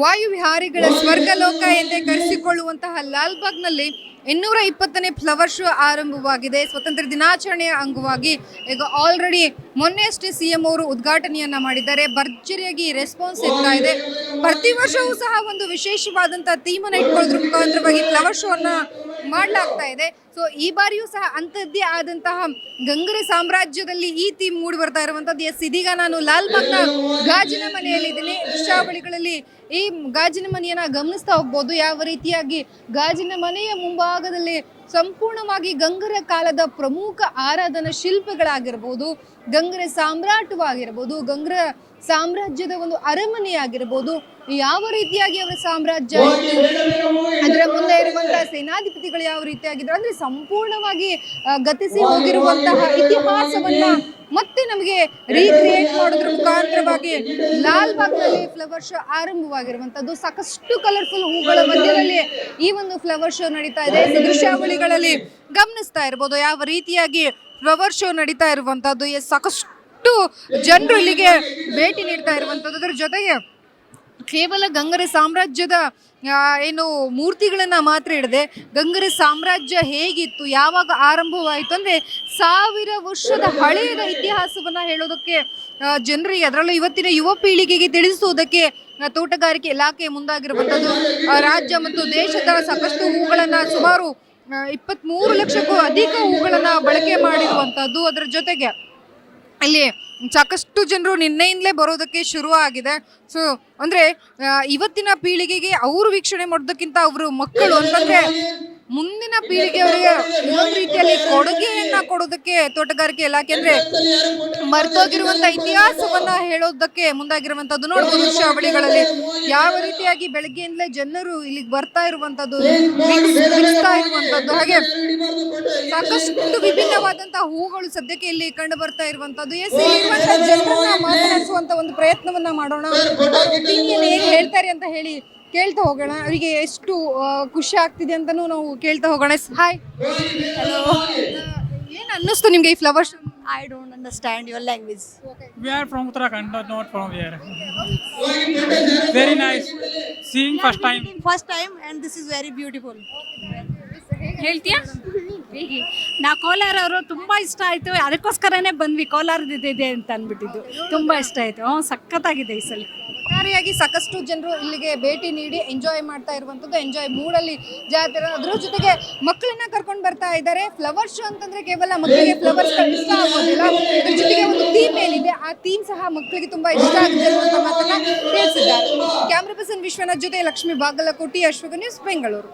ವಾಯುವಿಹಾರಿಗಳ ಸ್ವರ್ಗಲೋಕ ಎಂದೇ ಕರೆಸಿಕೊಳ್ಳುವಂತಹ ಲಾಲ್ಬಾಗ್ನಲ್ಲಿ 220ನೇ flower show ಆರಂಭವಾಗಿದೆ. ಸ್ವತಂತ್ರ ದಿನಾಚರಣೆಯ ಅಂಗವಾಗಿ ಈಗ ಆಲ್ರೆಡಿ ಮೊನ್ನೆಯಷ್ಟೇ ಸಿಎಂ ಅವರು ಉದ್ಘಾಟನೆಯನ್ನ ಮಾಡಿದ್ದಾರೆ. ಭರ್ಜರಿಯಾಗಿ ರೆಸ್ಪಾನ್ಸ್ ಸಿಗ್ತಾ ಇದೆ. ಪ್ರತಿ ವರ್ಷವೂ ಸಹ ಒಂದು ವಿಶೇಷವಾದಂತಹ ಥೀಮ್ ಅನ್ನು ಇಟ್ಕೊಳ್ಳೋದ್ರ ಮುಖಾಂತರವಾಗಿ ಫ್ಲವರ್ ಶೋ ಅನ್ನ ಮಾಡಲಾಗ್ತಾ ಇದೆ. ಸೊ ಈ ಬಾರಿಯೂ ಸಹ ಅಂತದ್ದೇ ಆದಂತಹ ಗಂಗರ ಸಾಮ್ರಾಜ್ಯದಲ್ಲಿ ಈ ಥೀಮ್ ಮೂಡಿ ಬರ್ತಾ ಇರುವಂತದ್ದು. ಇದೀಗ ನಾನು ಲಾಲ್ಬಾಗ್ನ ಗಾಜಿನ ಮನೆಯಲ್ಲಿದ್ದೀನಿ. ದೃಶ್ಯಾವಳಿಗಳಲ್ಲಿ ಈ ಗಾಜಿನ ಮನೆಯನ್ನ ಗಮನಿಸ್ತಾ ಹೋಗ್ಬೋದು. ಯಾವ ರೀತಿಯಾಗಿ ಗಾಜಿನ ಮನೆಯ ಮುಂಭಾಗದಲ್ಲಿ ಸಂಪೂರ್ಣವಾಗಿ ಗಂಗರ ಕಾಲದ ಪ್ರಮುಖ ಆರಾಧನಾ ಶಿಲ್ಪಗಳಾಗಿರ್ಬೋದು, ಗಂಗರ ಸಾಮ್ರಾಟವಾಗಿರ್ಬೋದು, ಗಂಗರ ಸಾಮ್ರಾಜ್ಯದ ಒಂದು ಅರಮನೆಯಾಗಿರ್ಬೋದು, ಯಾವ ರೀತಿಯಾಗಿ ಅವರ ಸಾಮ್ರಾಜ್ಯ ಅದರ ಮುಂದೆ ಇರುವಂತಹ ಸೇನಾಧಿಪತಿಗಳು ಯಾವ ರೀತಿಯಾಗಿದ್ರು ಅಂದ್ರೆ ಸಂಪೂರ್ಣವಾಗಿ ಗತಿಸಿ ಹೋಗಿರುವಂತಹ ಇತಿಹಾಸವನ್ನ ಮತ್ತೆ ನಮಗೆ ರೀಕ್ರಿಯೇಟ್ ಮಾಡೋದ್ರ ಮುಖಾಂತರವಾಗಿ ಲಾಲ್ಬಾಗ್ನಲ್ಲಿ ಫ್ಲವರ್ ಶೋ ಆರಂಭವಾಗಿರುವಂತದ್ದು. ಸಾಕಷ್ಟು ಕಲರ್ಫುಲ್ ಹೂಗಳ ಮಧ್ಯದಲ್ಲಿ ಈ ಒಂದು ಫ್ಲವರ್ ಶೋ ನಡೀತಾ ಇದೆ. ದೃಶ್ಯಾವಳಿಗಳಲ್ಲಿ ಗಮನಿಸ್ತಾ ಇರ್ಬೋದು ಯಾವ ರೀತಿಯಾಗಿ ಫ್ಲವರ್ ಶೋ ನಡೀತಾ ಇರುವಂತದ್ದು. ಸಾಕಷ್ಟು ಜನರು ಇಲ್ಲಿಗೆ ಭೇಟಿ ನೀಡ್ತಾ ಇರುವಂತದ್ದು. ಅದರ ಜೊತೆಗೆ ಕೇವಲ ಗಂಗರ ಸಾಮ್ರಾಜ್ಯದ ಏನು ಮೂರ್ತಿಗಳನ್ನ ಮಾತ್ರ ಇಡದೆ ಗಂಗರ ಸಾಮ್ರಾಜ್ಯ ಹೇಗಿತ್ತು, ಯಾವಾಗ ಆರಂಭವಾಯಿತು ಅಂದ್ರೆ 1000 ವರ್ಷದ ಹಳೆಯದ ಇತಿಹಾಸವನ್ನ ಹೇಳೋದಕ್ಕೆ ಜನರಿಗೆ, ಅದರಲ್ಲೂ ಇವತ್ತಿನ ಯುವ ಪೀಳಿಗೆಗೆ ತಿಳಿಸುವುದಕ್ಕೆ ತೋಟಗಾರಿಕೆ ಇಲಾಖೆ ಮುಂದಾಗಿರುವಂಥದ್ದು. ರಾಜ್ಯ ಮತ್ತು ದೇಶದ ಸಾಕಷ್ಟು ಹೂಗಳನ್ನ ಸುಮಾರು 23 ಲಕ್ಷಕ್ಕೂ ಅಧಿಕ ಹೂಗಳನ್ನ ಬಳಕೆ ಮಾಡಿರುವಂಥದ್ದು. ಅದರ ಜೊತೆಗೆ ಇಲ್ಲಿ ಸಾಕಷ್ಟು ಜನರು ನಿನ್ನೆಯಿಂದಲೇ ಬರೋದಕ್ಕೆ ಶುರು ಆಗಿದೆ. ಸೊ ಅಂದರೆ ಇವತ್ತಿನ ಪೀಳಿಗೆಗೆ ಅವರು ವೀಕ್ಷಣೆ ಮಾಡೋದಕ್ಕಿಂತ ಅವರು ಮಕ್ಕಳು ಅಂತಂದರೆ ಮುಂದಿನ ಪೀಳಿಗೆಯವರಿಗೆ ಇನ್ನೊಂದು ರೀತಿಯಲ್ಲಿ ಕೊಡುಗೆಯನ್ನ ಕೊಡೋದಕ್ಕೆ ತೋಟಗಾರಿಕೆ ಇಲಾಖೆ ಅಂದರೆ ಮರ್ತೋಗಿರುವಂಥ ಇತಿಹಾಸವನ್ನ ಹೇಳೋದಕ್ಕೆ ಮುಂದಾಗಿರುವಂಥದ್ದು. ನೋಡ್ಬೋದು ದೃಶ್ಯಾವಳಿಗಳಲ್ಲಿ ಯಾವ ರೀತಿಯಾಗಿ ಬೆಳಗ್ಗೆಯಿಂದಲೇ ಜನರು ಇಲ್ಲಿಗೆ ಬರ್ತಾ ಇರುವಂಥದ್ದು, ಬಿಡಿಸ್ತಾ ಇರುವಂಥದ್ದು. ಹಾಗೆ ಸಾಕಷ್ಟು ವಿಭಿನ್ನವಾದಂತಹ ಹೂಗಳು ಸದ್ಯಕ್ಕೆ ಇಲ್ಲಿ ಕಂಡು ಬರ್ತಾ ಇರುವಂಥದ್ದು. ಇಲ್ಲಿರುವಂತಹ ಜನರನ್ನ ಮಾತನಾಡಿಸುವಂತ ಒಂದು ಪ್ರಯತ್ನವನ್ನ ಮಾಡೋಣ. ಒಪಿನಿಯನ್ ಏನ್ ಹೇಳ್ತಾರೆ ಅಂತ ಹೇಳಿ ಕೇಳ್ತಾ ಹೋಗೋಣ. ಅವರಿಗೆ ಎಷ್ಟು ಖುಷಿ ಆಗ್ತಿದೆ ಅಂತಾನೂ ನಾವು ಕೇಳ್ತಾ ಹೋಗೋಣ. Hi, Hello. ಏನು ಅನ್ನಿಸ್ತು ನಿಮಗೆ ಈ flower show? I don't understand your language. We are from Uttarakhand, not from here. Very nice. Seeing first time. First time and this is very beautiful. ಹೇಳ್ತೀಯಾ? ನಾ ಕೋಲಾರ ಅವರು ತುಂಬ ಇಷ್ಟ ಆಯಿತು, ಅದಕ್ಕೋಸ್ಕರನೇ ಬಂದ್ವಿ. ಕೋಲಾರದಿದೆ ಅಂತ ಅಂದ್ಬಿಟ್ಟಿದ್ದು ತುಂಬ ಇಷ್ಟ ಆಯಿತು. ಸಖತ್ತಾಗಿದೆ ಈ ಸಲ. ಒಟ್ಟಾರೆಯಾಗಿ ಸಾಕಷ್ಟು ಜನರು ಇಲ್ಲಿಗೆ ಭೇಟಿ ನೀಡಿ ಎಂಜಾಯ್ ಮಾಡ್ತಾ ಇರುವಂಥದ್ದು, ಎಂಜಾಯ್ ಮೂಡಲ್ಲಿ ಜಾತ್ರೆ. ಅದ್ರ ಜೊತೆಗೆ ಮಕ್ಕಳನ್ನ ಕರ್ಕೊಂಡು ಬರ್ತಾ ಇದ್ದಾರೆ. ಫ್ಲವರ್ ಶೋ ಅಂತಂದ್ರೆ ಕೇವಲ ಮಕ್ಕಳಿಗೆ ಫ್ಲವರ್ಸ್ ಇಷ್ಟ ಆಗೋದಿಲ್ಲ, ಅದ್ರ ಜೊತೆಗೆ ಒಂದು ಥೀಮ್ ಏನಿದೆ ಆ ಥೀಮ್ ಸಹ ಮಕ್ಕಳಿಗೆ ತುಂಬಾ ಇಷ್ಟ ಆಗುತ್ತೆ ಅನ್ನುವಂಥ ಮಾತನ್ನ ತಿಳಿಸಿದ್ದಾರೆ. ಕ್ಯಾಮ್ರಾ ಪರ್ಸನ್ ವಿಶ್ವನಾಥ್ ಜೊತೆ ಲಕ್ಷ್ಮೀ ಬಾಗಲಕೋಟಿ, ಅಶ್ವಗ ನ್ಯೂಸ್, ಬೆಂಗಳೂರು.